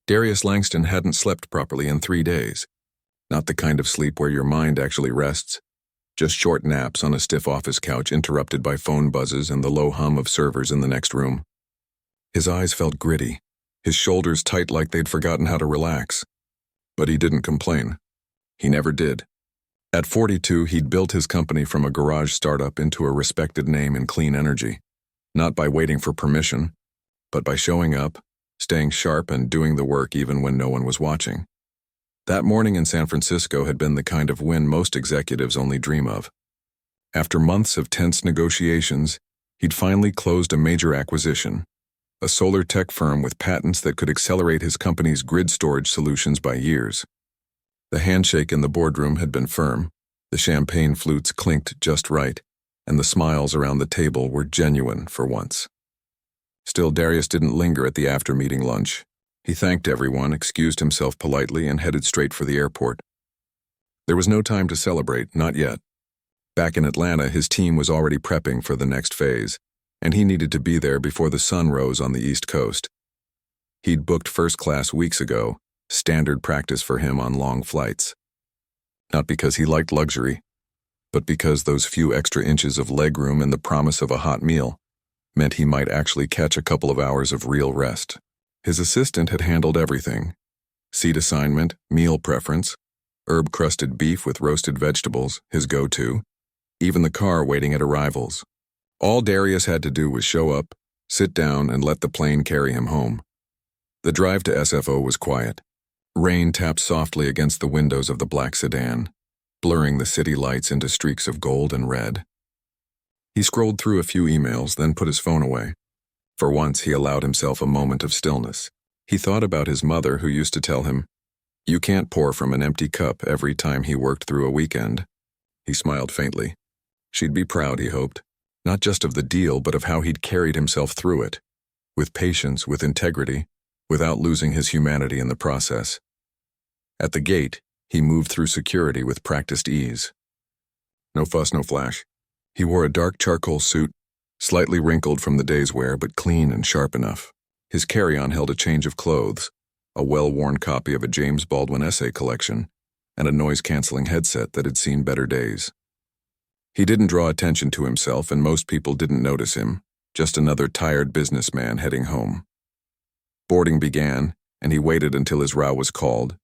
Darius Langston hadn't slept properly in 3 days. Not the kind of sleep where your mind actually rests. Just short naps on a stiff office couch interrupted by phone buzzes and the low hum of servers in the next room. His eyes felt gritty, his shoulders tight like they'd forgotten how to relax. But he didn't complain. He never did. At 42, he'd built his company from a garage startup into a respected name in clean energy. Not by waiting for permission, but by showing up, staying sharp and doing the work even when no one was watching. That morning in San Francisco had been the kind of win most executives only dream of. After months of tense negotiations, he'd finally closed a major acquisition, a solar tech firm with patents that could accelerate his company's grid storage solutions by years. The handshake in the boardroom had been firm, the champagne flutes clinked just right, and the smiles around the table were genuine for once. Still, Darius didn't linger at the after-meeting lunch. He thanked everyone, excused himself politely, and headed straight for the airport. There was no time to celebrate, not yet. Back in Atlanta, his team was already prepping for the next phase, and he needed to be there before the sun rose on the East Coast. He'd booked first class weeks ago, standard practice for him on long flights. Not because he liked luxury, but because those few extra inches of legroom and the promise of a hot meal meant he might actually catch a couple of hours of real rest. His assistant had handled everything: seat assignment, meal preference, herb-crusted beef with roasted vegetables, his go-to, even the car waiting at arrivals. All Darius had to do was show up, sit down, and let the plane carry him home. The drive to SFO was quiet. Rain tapped softly against the windows of the black sedan, blurring the city lights into streaks of gold and red. He scrolled through a few emails, then put his phone away. For once, he allowed himself a moment of stillness. He thought about his mother, who used to tell him, "You can't pour from an empty cup," every time he worked through a weekend. He smiled faintly. She'd be proud, he hoped, not just of the deal, but of how he'd carried himself through it, with patience, with integrity, without losing his humanity in the process. At the gate, he moved through security with practiced ease. No fuss, no flash. He wore a dark charcoal suit, slightly wrinkled from the day's wear, but clean and sharp enough. His carry-on held a change of clothes, a well-worn copy of a James Baldwin essay collection, and a noise-canceling headset that had seen better days. He didn't draw attention to himself, and most people didn't notice him, just another tired businessman heading home. Boarding began, and he waited until his route was called.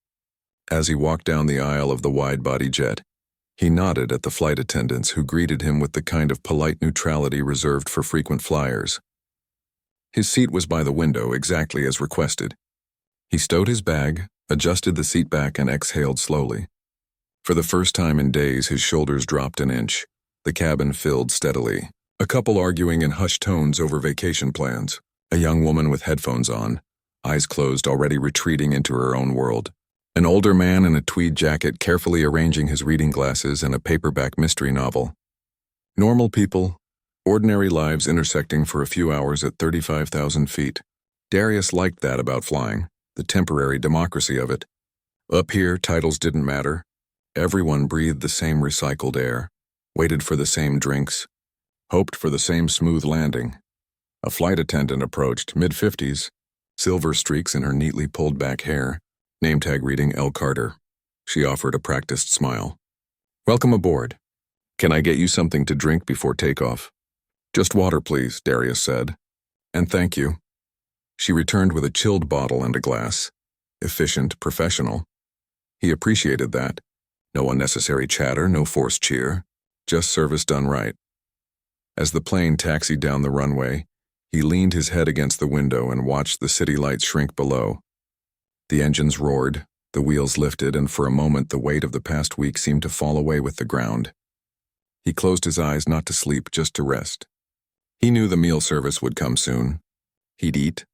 As he walked down the aisle of the wide-body jet, he nodded at the flight attendants who greeted him with the kind of polite neutrality reserved for frequent flyers. His seat was by the window, exactly as requested. He stowed his bag, adjusted the seat back, and exhaled slowly. For the first time in days, his shoulders dropped an inch. The cabin filled steadily, a couple arguing in hushed tones over vacation plans, a young woman with headphones on, eyes closed, already retreating into her own world. An older man in a tweed jacket carefully arranging his reading glasses and a paperback mystery novel. Normal people, ordinary lives intersecting for a few hours at 35,000 feet. Darius liked that about flying, the temporary democracy of it. Up here, titles didn't matter. Everyone breathed the same recycled air, waited for the same drinks, hoped for the same smooth landing. A flight attendant approached, mid-50s, silver streaks in her neatly pulled-back hair, name tag reading L. Carter. She offered a practiced smile. "Welcome aboard. Can I get you something to drink before takeoff?" "Just water, please," Darius said. "And thank you." She returned with a chilled bottle and a glass. Efficient, professional. He appreciated that. No unnecessary chatter, no forced cheer. Just service done right. As the plane taxied down the runway, he leaned his head against the window and watched the city lights shrink below. The engines roared, the wheels lifted, and for a moment the weight of the past week seemed to fall away with the ground. He closed his eyes, not to sleep, just to rest. He knew the meal service would come soon. He'd eat,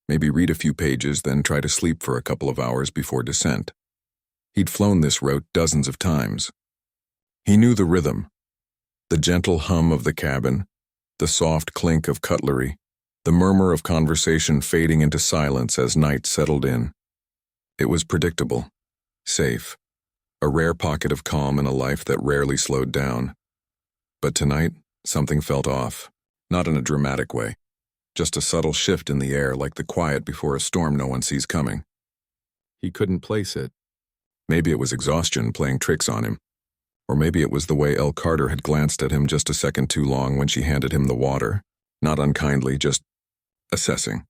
maybe read a few pages, then try to sleep for a couple of hours before descent. He'd flown this route dozens of times. He knew the rhythm. The gentle hum of the cabin, the soft clink of cutlery, the murmur of conversation fading into silence as night settled in. It was predictable, safe, a rare pocket of calm in a life that rarely slowed down. But tonight, something felt off, not in a dramatic way, just a subtle shift in the air, like the quiet before a storm no one sees coming. He couldn't place it. Maybe it was exhaustion playing tricks on him. Or maybe it was the way Elle Carter had glanced at him just a second too long when she handed him the water. Not unkindly, just assessing.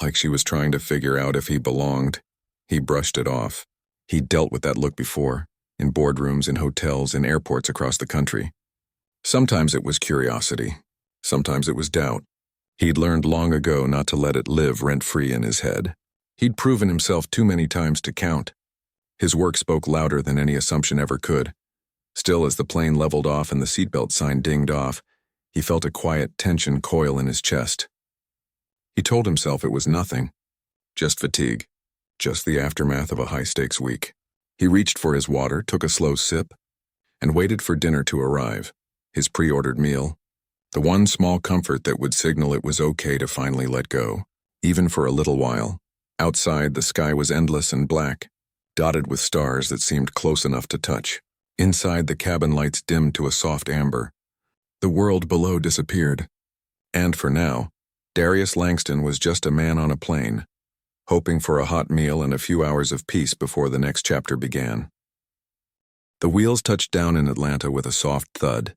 Like she was trying to figure out if he belonged. He brushed it off. He'd dealt with that look before, in boardrooms, in hotels, in airports across the country. Sometimes it was curiosity. Sometimes it was doubt. He'd learned long ago not to let it live rent-free in his head. He'd proven himself too many times to count. His work spoke louder than any assumption ever could. Still, as the plane leveled off and the seatbelt sign dinged off, he felt a quiet tension coil in his chest. He told himself it was nothing. Just fatigue. Just the aftermath of a high-stakes week. He reached for his water, took a slow sip, and waited for dinner to arrive. His pre-ordered meal. The one small comfort that would signal it was okay to finally let go, even for a little while. Outside, the sky was endless and black, dotted with stars that seemed close enough to touch. Inside, the cabin lights dimmed to a soft amber. The world below disappeared. And for now, Darius Langston was just a man on a plane, hoping for a hot meal and a few hours of peace before the next chapter began. The wheels touched down in Atlanta with a soft thud,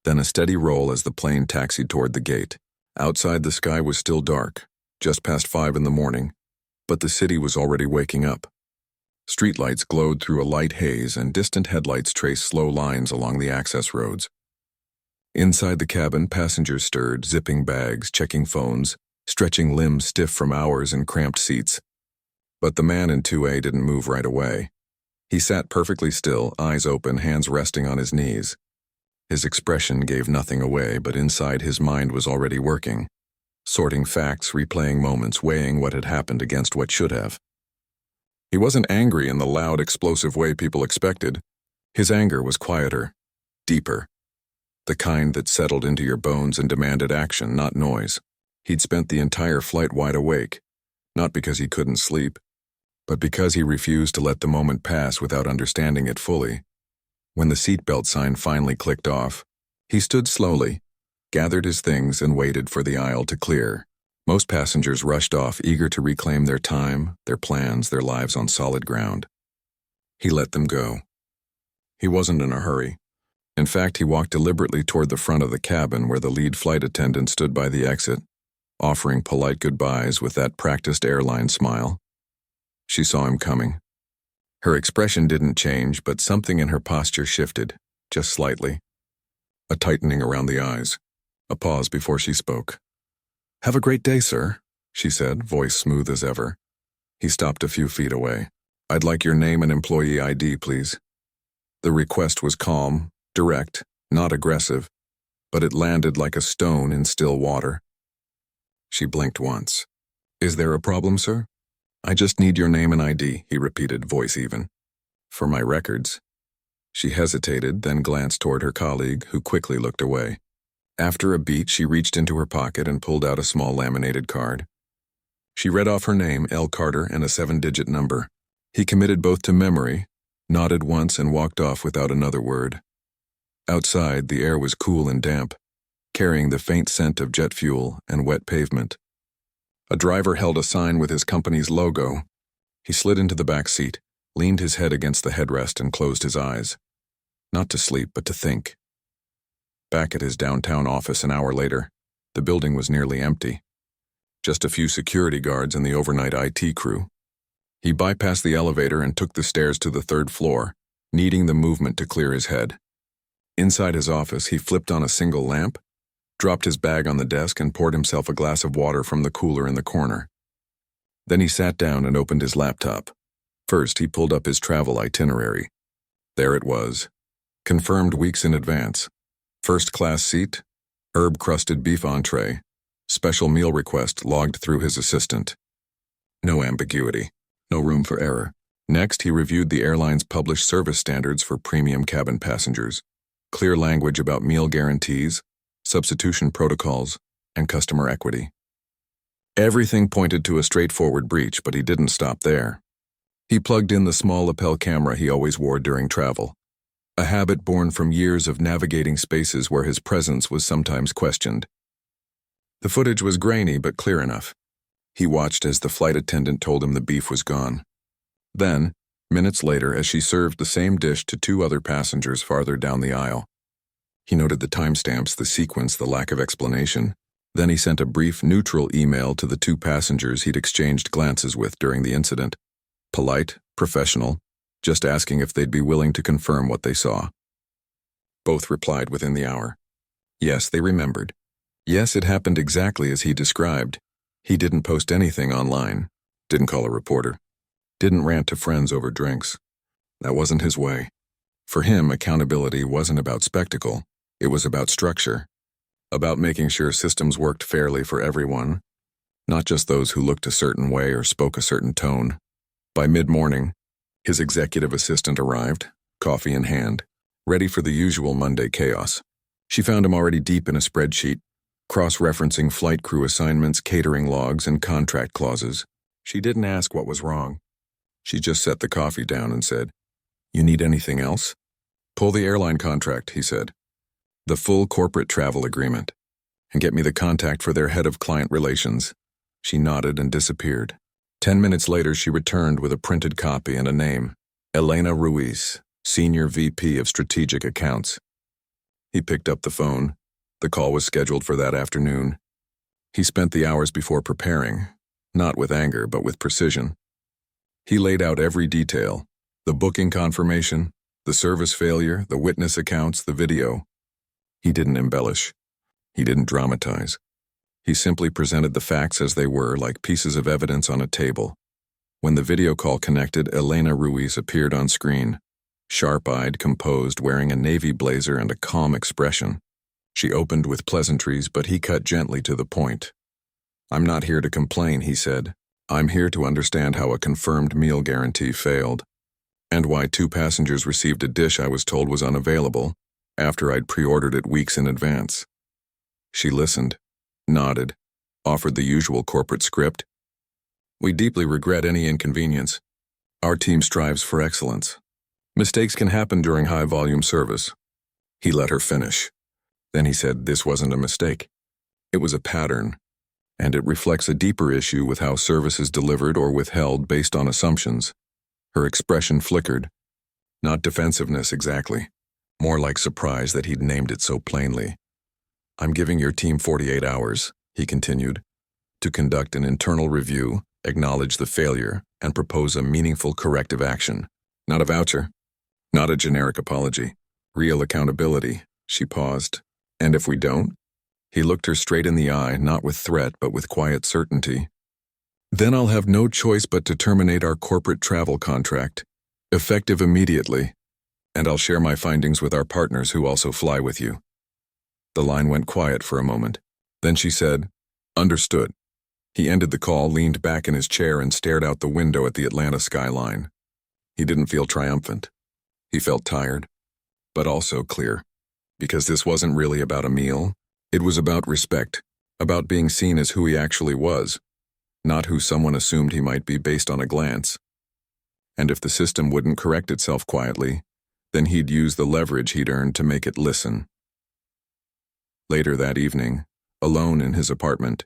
then a steady roll as the plane taxied toward the gate. Outside, the sky was still dark, just past 5 in the morning, but the city was already waking up. Streetlights glowed through a light haze and distant headlights traced slow lines along the access roads. Inside the cabin, passengers stirred, zipping bags, checking phones, stretching limbs stiff from hours in cramped seats. But the man in 2A didn't move right away. He sat perfectly still, eyes open, hands resting on his knees. His expression gave nothing away, but inside his mind was already working, sorting facts, replaying moments, weighing what had happened against what should have. He wasn't angry in the loud, explosive way people expected. His anger was quieter, deeper, the kind that settled into your bones and demanded action, not noise. He'd spent the entire flight wide awake, not because he couldn't sleep, but because he refused to let the moment pass without understanding it fully. When the seatbelt sign finally clicked off, he stood slowly, gathered his things, and waited for the aisle to clear. Most passengers rushed off, eager to reclaim their time, their plans, their lives on solid ground. He let them go. He wasn't in a hurry. In fact, he walked deliberately toward the front of the cabin where the lead flight attendant stood by the exit, offering polite goodbyes with that practiced airline smile. She saw him coming. Her expression didn't change, but something in her posture shifted, just slightly. A tightening around the eyes. A pause before she spoke. "Have a great day, sir," she said, voice smooth as ever. He stopped a few feet away. "I'd like your name and employee ID, please." The request was calm, direct, not aggressive, but it landed like a stone in still water. She blinked once. "Is there a problem, sir?" "I just need your name and ID," he repeated, voice even. "For my records." She hesitated, then glanced toward her colleague, who quickly looked away. After a beat, she reached into her pocket and pulled out a small laminated card. She read off her name, Elle Carter, and a 7-digit number. He committed both to memory, nodded once, and walked off without another word. Outside, the air was cool and damp, carrying the faint scent of jet fuel and wet pavement. A driver held a sign with his company's logo. He slid into the back seat, leaned his head against the headrest, and closed his eyes. Not to sleep, but to think. Back at his downtown office an hour later, the building was nearly empty. Just a few security guards and the overnight IT crew. He bypassed the elevator and took the stairs to the 3rd floor, needing the movement to clear his head. Inside his office, he flipped on a single lamp, dropped his bag on the desk, and poured himself a glass of water from the cooler in the corner. Then he sat down and opened his laptop. First, he pulled up his travel itinerary. There it was, confirmed weeks in advance. First-class seat, herb-crusted beef entree, special meal request logged through his assistant. No ambiguity, no room for error. Next, he reviewed the airline's published service standards for premium cabin passengers. Clear language about meal guarantees, substitution protocols, and customer equity. Everything pointed to a straightforward breach, but he didn't stop there. He plugged in the small lapel camera he always wore during travel, a habit born from years of navigating spaces where his presence was sometimes questioned. The footage was grainy but clear enough. He watched as the flight attendant told him the beef was gone. Then, minutes later, as she served the same dish to two other passengers farther down the aisle. He noted the timestamps, the sequence, the lack of explanation. Then he sent a brief, neutral email to the two passengers he'd exchanged glances with during the incident. Polite, professional, just asking if they'd be willing to confirm what they saw. Both replied within the hour. Yes, they remembered. Yes, it happened exactly as he described. He didn't post anything online, didn't call a reporter, didn't rant to friends over drinks. That wasn't his way. For him, accountability wasn't about spectacle. It was about structure, about making sure systems worked fairly for everyone, not just those who looked a certain way or spoke a certain tone. By mid-morning, his executive assistant arrived, coffee in hand, ready for the usual Monday chaos. She found him already deep in a spreadsheet, cross-referencing flight crew assignments, catering logs, and contract clauses. She didn't ask what was wrong. She just set the coffee down and said, "You need anything else?" "Pull the airline contract," he said. "The full corporate travel agreement. And get me the contact for their head of client relations." She nodded and disappeared. 10 minutes later, she returned with a printed copy and a name. Elena Ruiz, Senior VP of Strategic Accounts. He picked up the phone. The call was scheduled for that afternoon. He spent the hours before preparing, not with anger, but with precision. He laid out every detail, the booking confirmation, the service failure, the witness accounts, the video. He didn't embellish. He didn't dramatize. He simply presented the facts as they were, like pieces of evidence on a table. When the video call connected, Elena Ruiz appeared on screen, sharp-eyed, composed, wearing a navy blazer and a calm expression. She opened with pleasantries, but he cut gently to the point. "I'm not here to complain," he said. "I'm here to understand how a confirmed meal guarantee failed, and why two passengers received a dish I was told was unavailable after I'd pre-ordered it weeks in advance." She listened, nodded, offered the usual corporate script. "We deeply regret any inconvenience. Our team strives for excellence. Mistakes can happen during high-volume service." He let her finish. Then he said this wasn't a mistake. It was a pattern, and it reflects a deeper issue with how service is delivered or withheld based on assumptions. Her expression flickered. Not defensiveness exactly, more like surprise that he'd named it so plainly. "I'm giving your team 48 hours, he continued, "to conduct an internal review, acknowledge the failure, and propose a meaningful corrective action. Not a voucher, not a generic apology. Real accountability." She paused. "And if we don't?" He looked her straight in the eye, not with threat, but with quiet certainty. "Then I'll have no choice but to terminate our corporate travel contract, effective immediately, and I'll share my findings with our partners who also fly with you." The line went quiet for a moment. Then she said, "Understood." He ended the call, leaned back in his chair, and stared out the window at the Atlanta skyline. He didn't feel triumphant. He felt tired, but also clear. Because this wasn't really about a meal. It was about respect, about being seen as who he actually was, not who someone assumed he might be based on a glance. And if the system wouldn't correct itself quietly, then he'd use the leverage he'd earned to make it listen. Later that evening, alone in his apartment,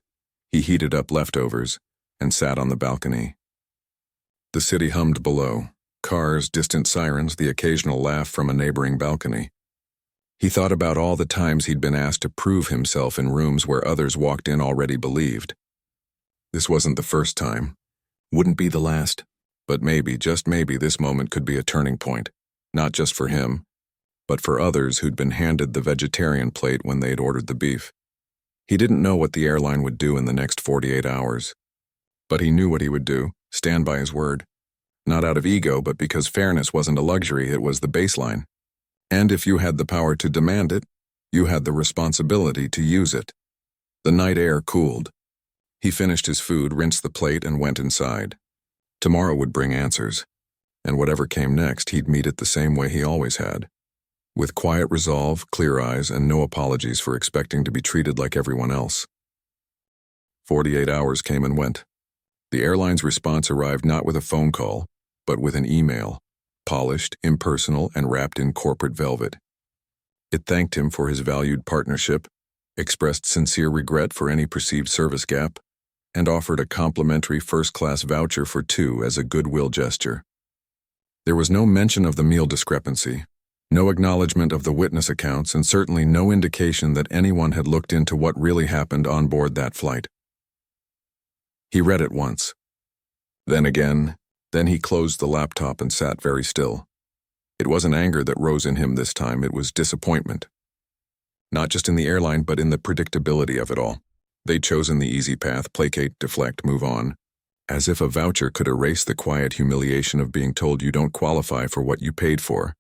he heated up leftovers and sat on the balcony. The city hummed below, cars, distant sirens, the occasional laugh from a neighboring balcony. He thought about all the times he'd been asked to prove himself in rooms where others walked in already believed. This wasn't the first time, wouldn't be the last, but maybe, just maybe, this moment could be a turning point, not just for him, but for others who'd been handed the vegetarian plate when they'd ordered the beef. He didn't know what the airline would do in the next 48 hours, but he knew what he would do, stand by his word. Not out of ego, but because fairness wasn't a luxury, it was the baseline. And if you had the power to demand it, you had the responsibility to use it. The night air cooled. He finished his food, rinsed the plate, and went inside. Tomorrow would bring answers, and whatever came next, he'd meet it the same way he always had. With quiet resolve, clear eyes, and no apologies for expecting to be treated like everyone else. 48 hours came and went. The airline's response arrived not with a phone call, but with an email. Polished, impersonal, and wrapped in corporate velvet. It thanked him for his valued partnership, expressed sincere regret for any perceived service gap, and offered a complimentary first-class voucher for two as a goodwill gesture. There was no mention of the meal discrepancy, no acknowledgement of the witness accounts, and certainly no indication that anyone had looked into what really happened on board that flight. He read it once. Then again, then he closed the laptop and sat very still. It wasn't anger that rose in him this time, it was disappointment. Not just in the airline, but in the predictability of it all. They'd chosen the easy path, placate, deflect, move on. As if a voucher could erase the quiet humiliation of being told you don't qualify for what you paid for,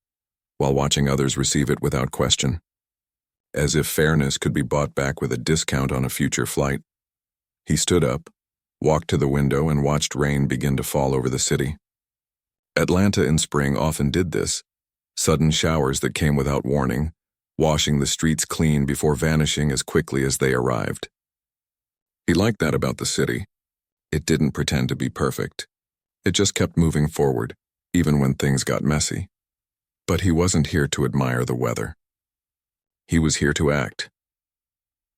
while watching others receive it without question. As if fairness could be bought back with a discount on a future flight. He stood up, walked to the window, and watched rain begin to fall over the city. Atlanta in spring often did this, sudden showers that came without warning, washing the streets clean before vanishing as quickly as they arrived. He liked that about the city. It didn't pretend to be perfect. It just kept moving forward, even when things got messy. But he wasn't here to admire the weather. He was here to act.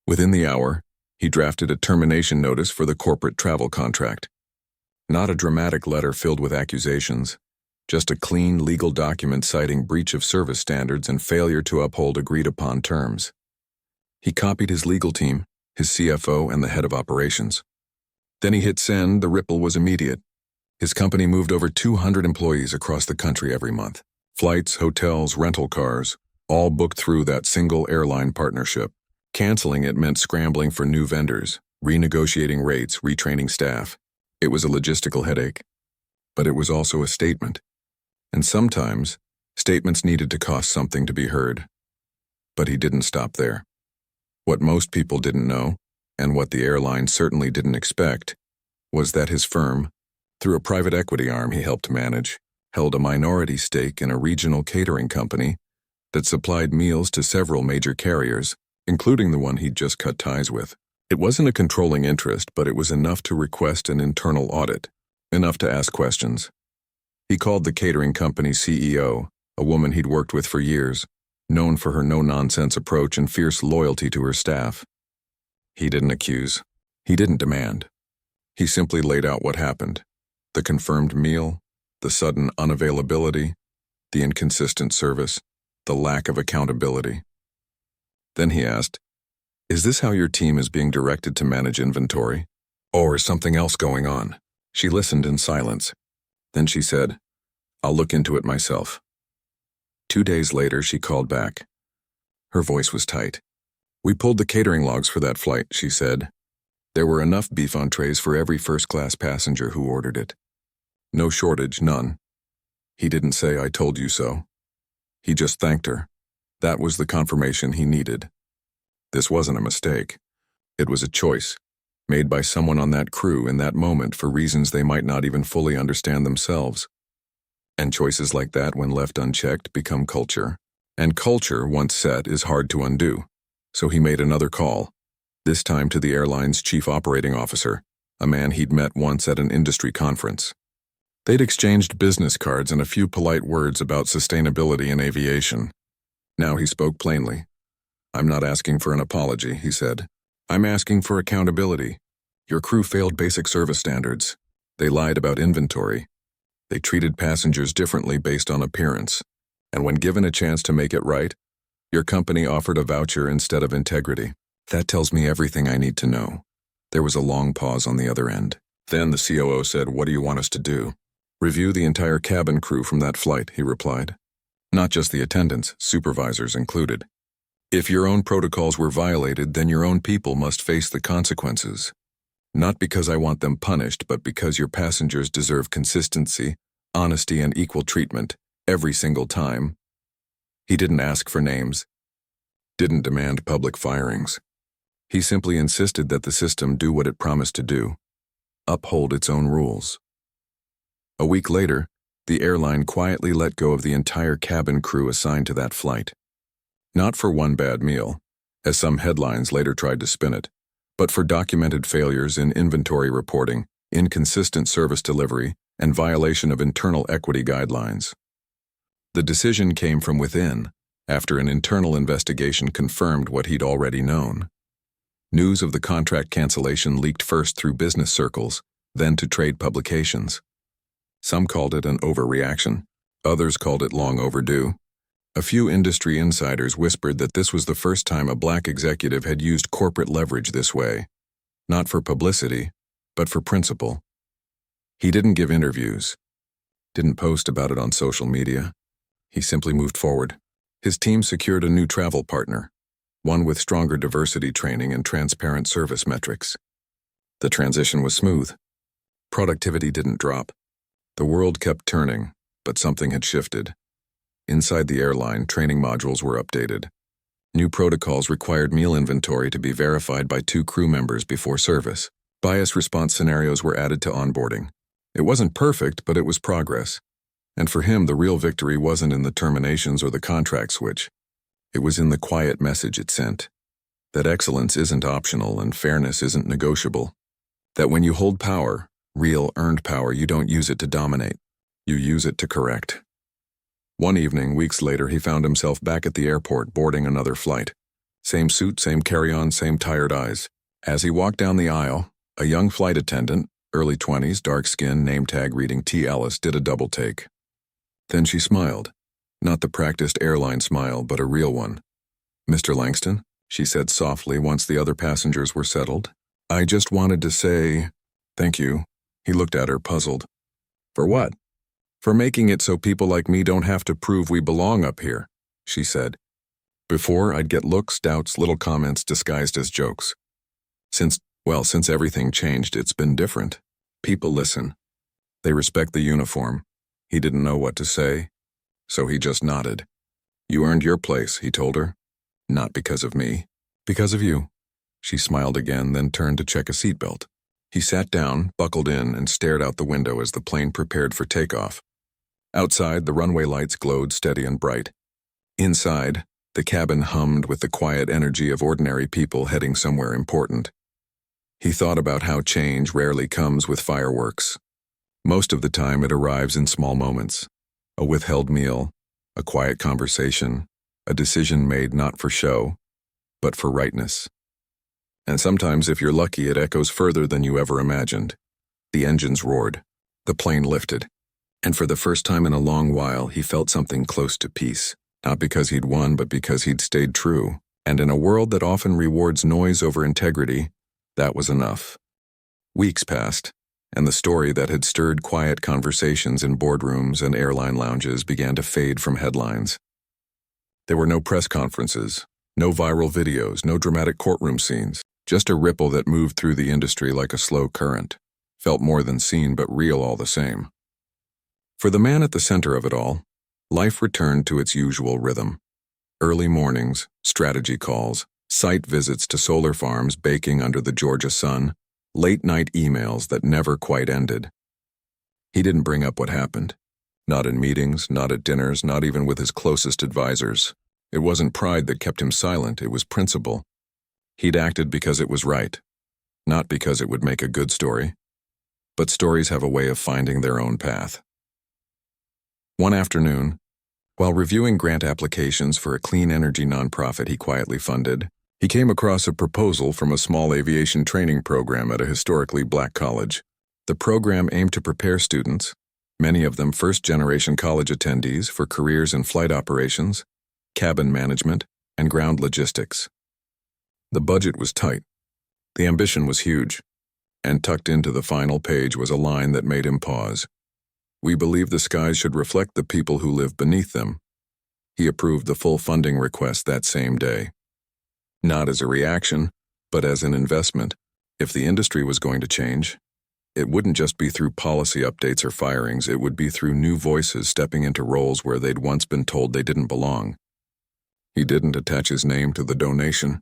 Within the hour, he drafted a termination notice for the corporate travel contract. Not a dramatic letter filled with accusations, just a clean legal document citing breach of service standards and failure to uphold agreed-upon terms. He copied his legal team, his CFO, and the head of operations. Then he hit send. The ripple was immediate. His company moved over 200 employees across the country every month. Flights, hotels, rental cars, all booked through that single airline partnership. Canceling it meant scrambling for new vendors, renegotiating rates, retraining staff. It was a logistical headache. But it was also a statement. And sometimes, statements needed to cost something to be heard. But he didn't stop there. What most people didn't know, and what the airline certainly didn't expect, was that his firm, through a private equity arm he helped manage, held a minority stake in a regional catering company that supplied meals to several major carriers, including the one he'd just cut ties with. It wasn't a controlling interest, but it was enough to request an internal audit, enough to ask questions. He called the catering company's CEO, a woman he'd worked with for years, known for her no-nonsense approach and fierce loyalty to her staff. He didn't accuse. He didn't demand. He simply laid out what happened. The confirmed meal, the sudden unavailability, the inconsistent service, the lack of accountability. Then he asked, "Is this how your team is being directed to manage inventory? Or is something else going on?" She listened in silence. Then she said, "I'll look into it myself." 2 days later, she called back. Her voice was tight. "We pulled the catering logs for that flight," she said. "There were enough beef entrees for every first-class passenger who ordered it. No shortage, none." He didn't say, "I told you so." He just thanked her. That was the confirmation he needed. This wasn't a mistake. It was a choice, made by someone on that crew in that moment for reasons they might not even fully understand themselves. And choices like that, when left unchecked, become culture. And culture, once set, is hard to undo. So he made another call, this time to the airline's chief operating officer, a man he'd met once at an industry conference. They'd exchanged business cards and a few polite words about sustainability in aviation. Now he spoke plainly. "I'm not asking for an apology," he said. "I'm asking for accountability. Your crew failed basic service standards. They lied about inventory. They treated passengers differently based on appearance. And when given a chance to make it right, your company offered a voucher instead of integrity. That tells me everything I need to know." There was a long pause on the other end. Then the COO said, "What do you want us to do?" "Review the entire cabin crew from that flight," he replied. "Not just the attendants, supervisors included. If your own protocols were violated, then your own people must face the consequences. Not because I want them punished, but because your passengers deserve consistency, honesty, and equal treatment, every single time." He didn't ask for names, didn't demand public firings. He simply insisted that the system do what it promised to do, uphold its own rules. A week later, the airline quietly let go of the entire cabin crew assigned to that flight. Not for one bad meal, as some headlines later tried to spin it, but for documented failures in inventory reporting, inconsistent service delivery, and violation of internal equity guidelines. The decision came from within, after an internal investigation confirmed what he'd already known. News of the contract cancellation leaked first through business circles, then to trade publications. Some called it an overreaction. Others called it long overdue. A few industry insiders whispered that this was the first time a black executive had used corporate leverage this way, not for publicity, but for principle. He didn't give interviews, didn't post about it on social media. He simply moved forward. His team secured a new travel partner, one with stronger diversity training and transparent service metrics. The transition was smooth. Productivity didn't drop. The world kept turning, but something had shifted. Inside the airline, training modules were updated. New protocols required meal inventory to be verified by 2 crew members before service. Bias response scenarios were added to onboarding. It wasn't perfect, but it was progress. And for him, the real victory wasn't in the terminations or the contract switch. It was in the quiet message it sent. That excellence isn't optional and fairness isn't negotiable. That when you hold power, real earned power, you don't use it to dominate. You use it to correct. One evening, weeks later, he found himself back at the airport boarding another flight. Same suit, same carry-on, same tired eyes. As he walked down the aisle, a young flight attendant, early 20s, dark skin, name tag reading T. Ellis, did a double take. Then she smiled. Not the practiced airline smile, but a real one. "Mr. Langston," she said softly once the other passengers were settled. "I just wanted to say, thank you." He looked at her, puzzled. "For what?" "For making it so people like me don't have to prove we belong up here," she said. "Before, I'd get looks, doubts, little comments disguised as jokes. Since everything changed, it's been different. People listen. They respect the uniform." He didn't know what to say, so he just nodded. "You earned your place," he told her. "Not because of me. Because of you." She smiled again, then turned to check a seatbelt. He sat down, buckled in, and stared out the window as the plane prepared for takeoff. Outside, the runway lights glowed steady and bright. Inside, the cabin hummed with the quiet energy of ordinary people heading somewhere important. He thought about how change rarely comes with fireworks. Most of the time it arrives in small moments. A withheld meal, a quiet conversation, a decision made not for show, but for rightness. And sometimes, if you're lucky, it echoes further than you ever imagined. The engines roared. The plane lifted. And for the first time in a long while, he felt something close to peace. Not because he'd won, but because he'd stayed true. And in a world that often rewards noise over integrity, that was enough. Weeks passed, and the story that had stirred quiet conversations in boardrooms and airline lounges began to fade from headlines. There were no press conferences, no viral videos, no dramatic courtroom scenes, just a ripple that moved through the industry like a slow current, felt more than seen but real all the same. For the man at the center of it all, life returned to its usual rhythm. Early mornings, strategy calls, site visits to solar farms baking under the Georgia sun, late-night emails that never quite ended. He didn't bring up what happened. Not in meetings, not at dinners, not even with his closest advisors. It wasn't pride that kept him silent, it was principle. He'd acted because it was right, not because it would make a good story. But stories have a way of finding their own path. One afternoon, while reviewing grant applications for a clean energy nonprofit he quietly funded, he came across a proposal from a small aviation training program at a historically black college. The program aimed to prepare students, many of them first-generation college attendees, for careers in flight operations, cabin management, and ground logistics. The budget was tight. The ambition was huge. And tucked into the final page was a line that made him pause. "We believe the skies should reflect the people who live beneath them." He approved the full funding request that same day. Not as a reaction, but as an investment. If the industry was going to change, it wouldn't just be through policy updates or firings, it would be through new voices stepping into roles where they'd once been told they didn't belong. He didn't attach his name to the donation.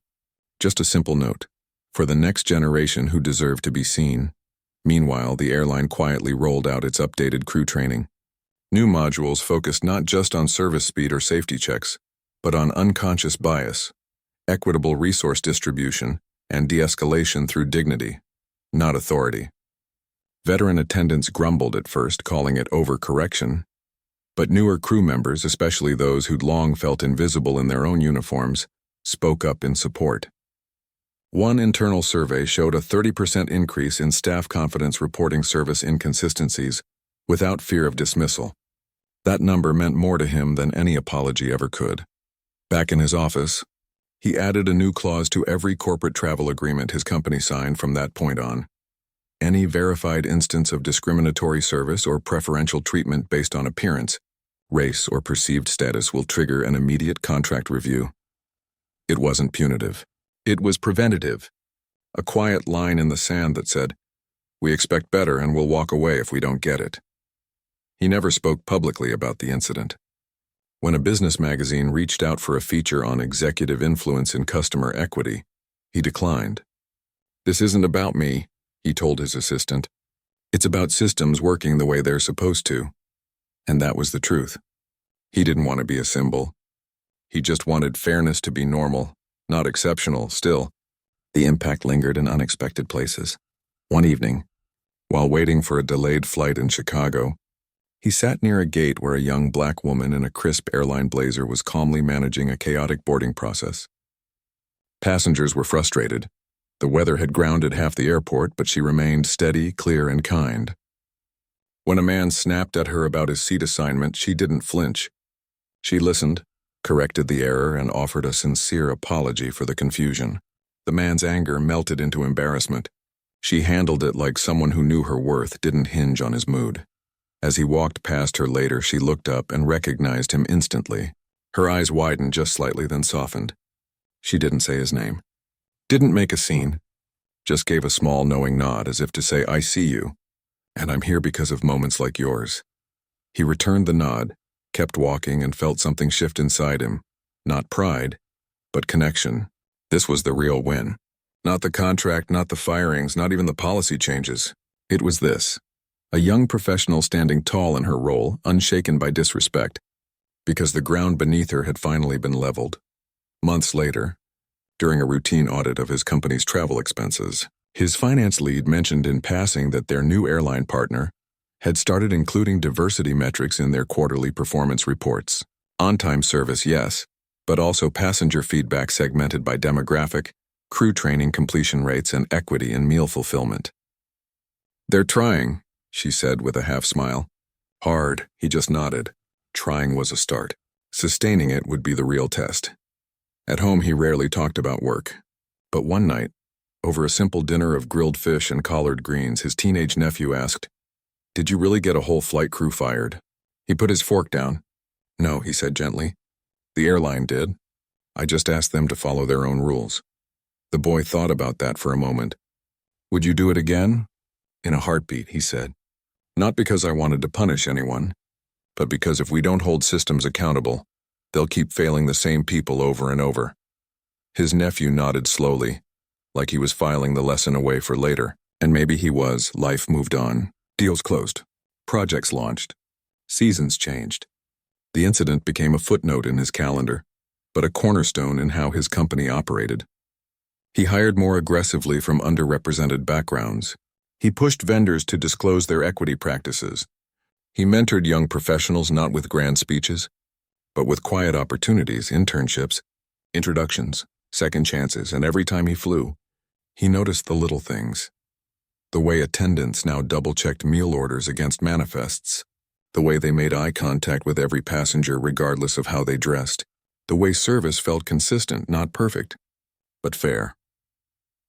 Just a simple note, for the next generation who deserve to be seen. Meanwhile, the airline quietly rolled out its updated crew training. New modules focused not just on service speed or safety checks, but on unconscious bias, equitable resource distribution, and de-escalation through dignity, not authority. Veteran attendants grumbled at first, calling it overcorrection, but newer crew members, especially those who'd long felt invisible in their own uniforms, spoke up in support. One internal survey showed a 30% increase in staff confidence reporting service inconsistencies without fear of dismissal. That number meant more to him than any apology ever could. Back in his office, he added a new clause to every corporate travel agreement his company signed from that point on. Any verified instance of discriminatory service or preferential treatment based on appearance, race, or perceived status will trigger an immediate contract review. It wasn't punitive. It was preventative. A quiet line in the sand that said, "We expect better and we'll walk away if we don't get it." He never spoke publicly about the incident. When a business magazine reached out for a feature on executive influence in customer equity, he declined. "This isn't about me," he told his assistant. "It's about systems working the way they're supposed to." And that was the truth. He didn't want to be a symbol. He just wanted fairness to be normal, not exceptional. Still, the impact lingered in unexpected places. One evening, while waiting for a delayed flight in Chicago, he sat near a gate where a young black woman in a crisp airline blazer was calmly managing a chaotic boarding process. Passengers were frustrated. The weather had grounded half the airport, but she remained steady, clear, and kind. When a man snapped at her about his seat assignment, she didn't flinch. She listened, corrected the error, and offered a sincere apology for the confusion. The man's anger melted into embarrassment. She handled it like someone who knew her worth didn't hinge on his mood. As he walked past her later, she looked up and recognized him instantly. Her eyes widened just slightly, then softened. She didn't say his name. Didn't make a scene. Just gave a small knowing nod as if to say, "I see you, and I'm here because of moments like yours." He returned the nod, kept walking, and felt something shift inside him. Not pride, but connection. This was the real win. Not the contract, not the firings, not even the policy changes. It was this. A young professional standing tall in her role, unshaken by disrespect, because the ground beneath her had finally been leveled. Months later, during a routine audit of his company's travel expenses, his finance lead mentioned in passing that their new airline partner had started including diversity metrics in their quarterly performance reports. On-time service, yes, but also passenger feedback segmented by demographic, crew training completion rates, and equity in meal fulfillment. "They're trying," she said with a half-smile. "Hard," he just nodded. Trying was a start. Sustaining it would be the real test. At home, he rarely talked about work. But one night, over a simple dinner of grilled fish and collard greens, his teenage nephew asked, "Did you really get a whole flight crew fired?" He put his fork down. "No," he said gently. "The airline did. I just asked them to follow their own rules." The boy thought about that for a moment. "Would you do it again?" "In a heartbeat," he said. "Not because I wanted to punish anyone, but because if we don't hold systems accountable, they'll keep failing the same people over and over." His nephew nodded slowly, like he was filing the lesson away for later. And maybe he was. Life moved on. Deals closed. Projects launched. Seasons changed. The incident became a footnote in his calendar, but a cornerstone in how his company operated. He hired more aggressively from underrepresented backgrounds. He pushed vendors to disclose their equity practices. He mentored young professionals not with grand speeches, but with quiet opportunities, internships, introductions, second chances, and every time he flew, he noticed the little things. The way attendants now double-checked meal orders against manifests, the way they made eye contact with every passenger regardless of how they dressed, the way service felt consistent, not perfect, but fair.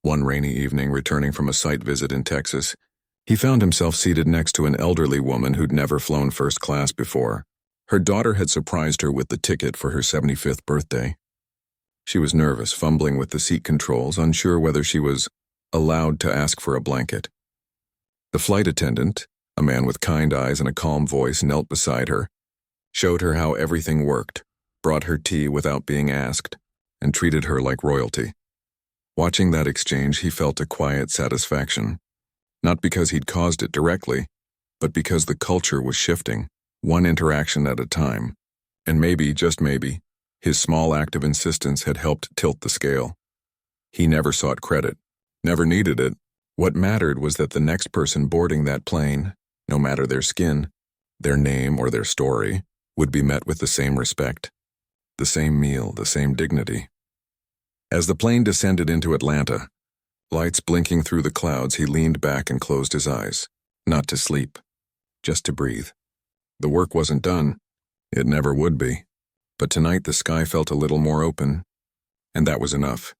One rainy evening, returning from a site visit in Texas, he found himself seated next to an elderly woman who'd never flown first class before. Her daughter had surprised her with the ticket for her 75th birthday. She was nervous, fumbling with the seat controls, unsure whether she was allowed to ask for a blanket. The flight attendant, a man with kind eyes and a calm voice, knelt beside her, showed her how everything worked, brought her tea without being asked, and treated her like royalty. Watching that exchange, he felt a quiet satisfaction, not because he'd caused it directly, but because the culture was shifting, one interaction at a time. And maybe, just maybe, his small act of insistence had helped tilt the scale. He never sought credit, never needed it. What mattered was that the next person boarding that plane, no matter their skin, their name, or their story, would be met with the same respect, the same meal, the same dignity. As the plane descended into Atlanta, lights blinking through the clouds, he leaned back and closed his eyes, not to sleep, just to breathe. The work wasn't done, It never would be. But tonight the sky felt a little more open, and that was enough.